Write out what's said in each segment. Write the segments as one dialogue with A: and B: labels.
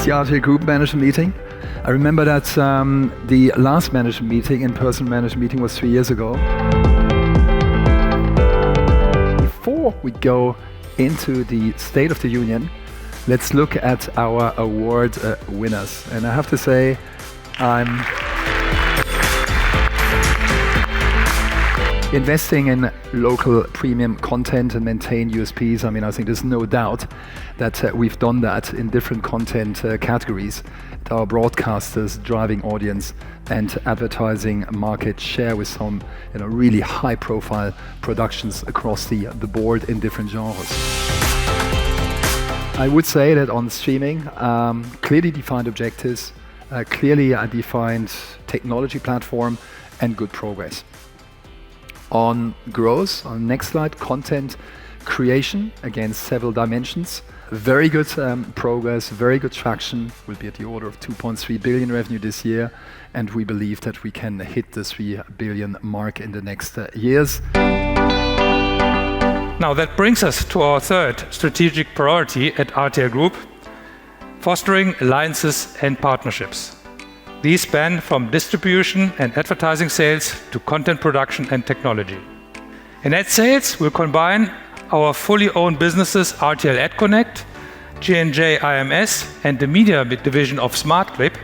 A: the RTL Group Management Meeting. I remember that the last management meeting, in-person management meeting, was 3 years ago. Before we go into the State of the Union, let's look at our award winners. And I have to say, I'm investing in local premium content and maintain USPs. I mean, I think there's no doubt that we've done that in different content categories. Our broadcasters driving audience and advertising market share with some really high-profile productions across the board in different genres. I would say that on streaming, clearly defined objectives, clearly a defined technology platform, and good progress. On growth, on the next slide, content creation against several dimensions. Very good progress, very good traction. Will be at the order of 2.3 billion revenue this year, and we believe that we can hit the 3 billion mark in the next years.
B: Now that brings us to our third strategic priority at RTL Group, fostering alliances and partnerships. These span from distribution and advertising sales to content production and technology. In ad sales, we'll combine our fully owned businesses RTL AdConnect, J&J IMS, and the media division of SmartClip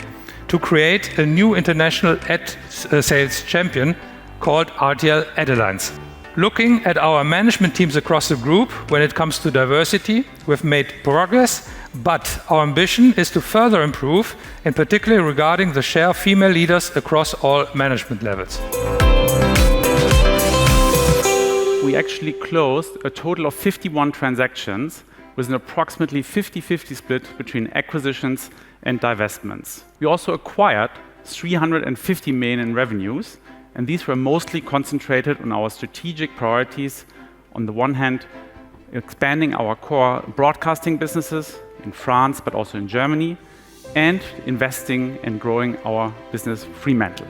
B: to create a new international ad sales champion called RTL Ad Alliance. Looking at our management teams across the group, when it comes to diversity, we've made progress, but our ambition is to further improve, in particular regarding the share of female leaders across all management levels.
C: We actually closed a total of 51 transactions with an approximately 50-50 split between acquisitions and divestments. We also acquired 350 million in revenues, and these were mostly concentrated on our strategic priorities. On the one hand, expanding our core broadcasting businesses in France, but also in Germany, and investing and growing our business Fremantle.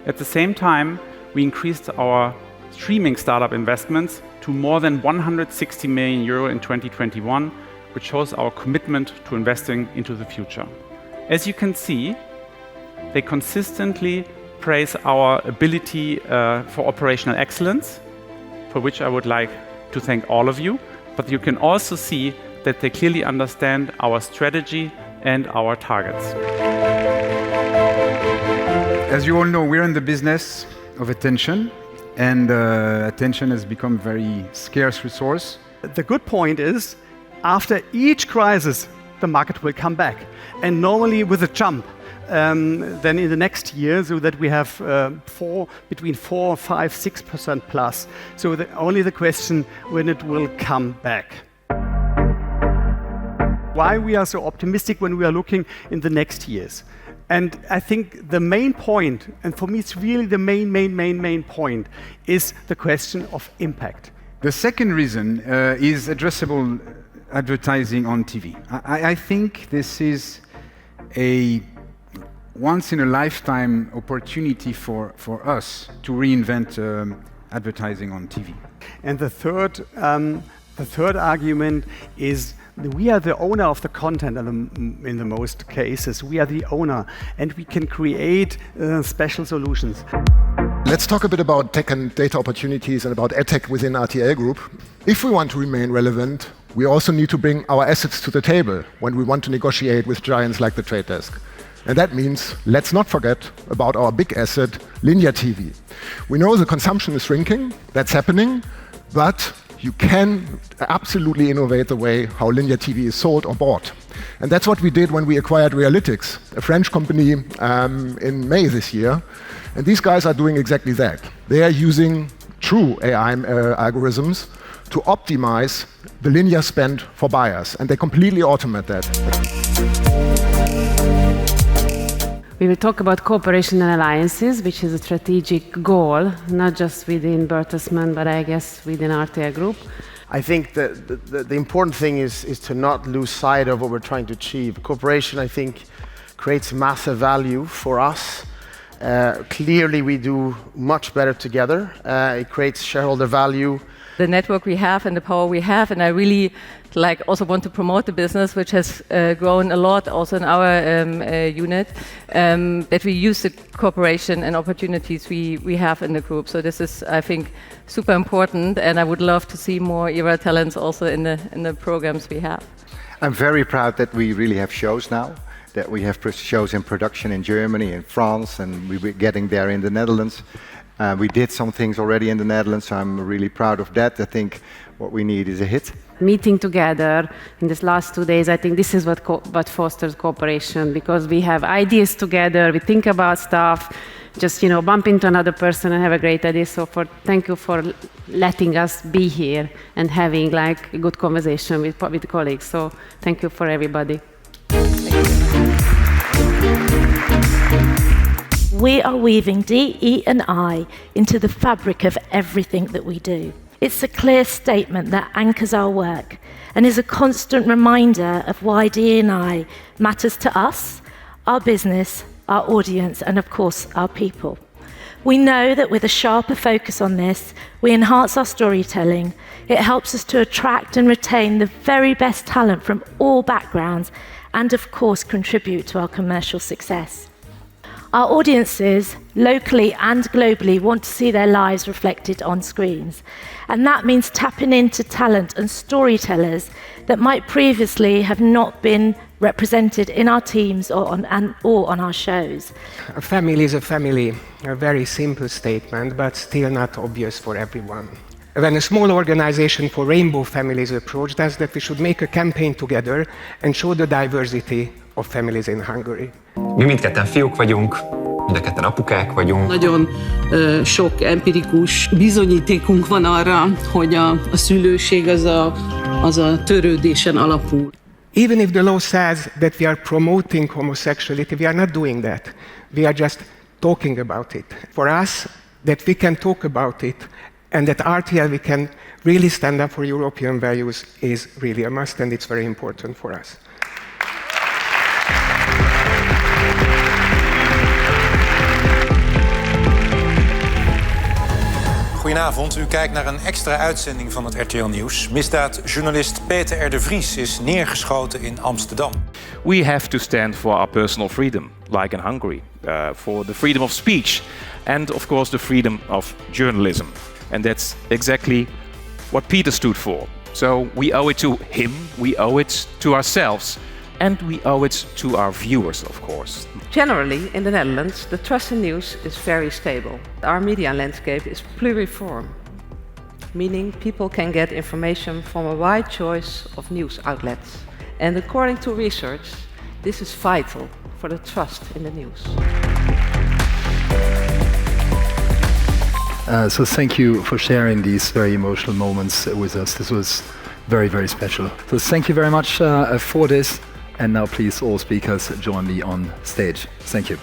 C: At the same time, we increased our streaming startup investments to more than 160 million euro in 2021, which shows our commitment to investing into the future. As you can see, they consistently praise our ability for operational excellence, for which I would like to thank all of you. But you can also see that they clearly understand our strategy and our targets.
D: As you all know, we're in the business of attention, and attention has become a very scarce resource.
E: The good point is, after each crisis, the market will come back, and normally with a jump. Then in the next year, so that we have between 4, 5, 6% plus. So only the question when it will come back. Why we are so optimistic when we are looking in the next years? And I think the main point, and for me it's really the main point, is the question of impact.
D: The second reason is addressable advertising on TV. I think this is a once-in-a-lifetime opportunity for us to reinvent advertising on TV.
E: And the third argument is we are the owner of the content in the most cases. We are the owner, and we can create special solutions.
F: Let's talk a bit about tech and data opportunities and about edtech within RTL Group. If we want to remain relevant, we also need to bring our assets to the table when we want to negotiate with giants like the Trade Desk. And that means, let's not forget about our big asset, linear TV. We know the consumption is shrinking, that's happening, but you can absolutely innovate the way how linear TV is sold or bought. And that's what we did when we acquired Realytics, a French company in May this year. And these guys are doing exactly that. They are using true AI algorithms to optimize the linear spend for buyers, and they completely automate that.
G: We will talk about cooperation and alliances, which is a strategic goal, not just within Bertelsmann, but I guess within RTL Group.
H: I think that the important thing is to not lose sight of what we're trying to achieve. Cooperation, I think, creates massive value for us. Clearly, we do much better together. It creates shareholder value,
I: the network we have and the power we have, and I really also want to promote the business, which has grown a lot also in our unit, that we use the cooperation and opportunities we have in the group. So this is, I think, super important, and I would love to see more ERA talents also in the programs we have.
J: I'm very proud that we really have shows now, that we have shows in production in Germany, in France, and we're getting there in the Netherlands. We did some things already in the Netherlands, so I'm really proud of that. I think what we need is a hit.
G: Meeting together in these last 2 days, I think this is what fosters cooperation, because we have ideas together, we think about stuff, just bump into another person and have a great idea. So thank you for letting us be here and having a good conversation with colleagues. So thank you for everybody.
K: We are weaving DE&I into the fabric of everything that we do. It's a clear statement that anchors our work and is a constant reminder of why DE&I matters to us, our business, our audience, and of course, our people. We know that with a sharper focus on this, we enhance our storytelling. It helps us to attract and retain the very best talent from all backgrounds and, of course, contribute to our commercial success. Our audiences, locally and globally, want to see their lives reflected on screens. And that means tapping into talent and storytellers that might previously have not been represented in our teams or on our shows.
L: A family is a family, a very simple statement, but still not obvious for everyone. When a small organization for rainbow families approached us that we should make a campaign together and show the diversity of families in Hungary.
M: Mi mindketten fiúk vagyunk, mindketten apukák vagyunk.
N: Nagyon sok empirikus bizonyítékunk van arra, hogy a szülőség az a törődésen alapul.
L: Even if the law says that we are promoting homosexuality, we are not doing that. We are just talking about it. For us, that we can talk about it and that RTL we can really stand up for European values is really a must, and it's very important for us.
O: Goedenavond, u kijkt naar een extra uitzending van het RTL Nieuws. Misdaadjournalist Peter R. de Vries is neergeschoten in Amsterdam.
P: We have to stand for our personal freedom, like in Hungary, for the freedom of speech and, of course, the freedom of journalism. And that's exactly what Peter stood for. So we owe it to him, we owe it to ourselves, and we owe it to our viewers, of course.
Q: Generally, in the Netherlands, the trust in news is very stable. Our media landscape is pluriform, meaning people can get information from a wide choice of news outlets. And according to research, this is vital for the trust in the news.
A: So thank you for sharing these very emotional moments with us. This was very, very special. So thank you very much for this. And now please all speakers join me on stage. Thank you.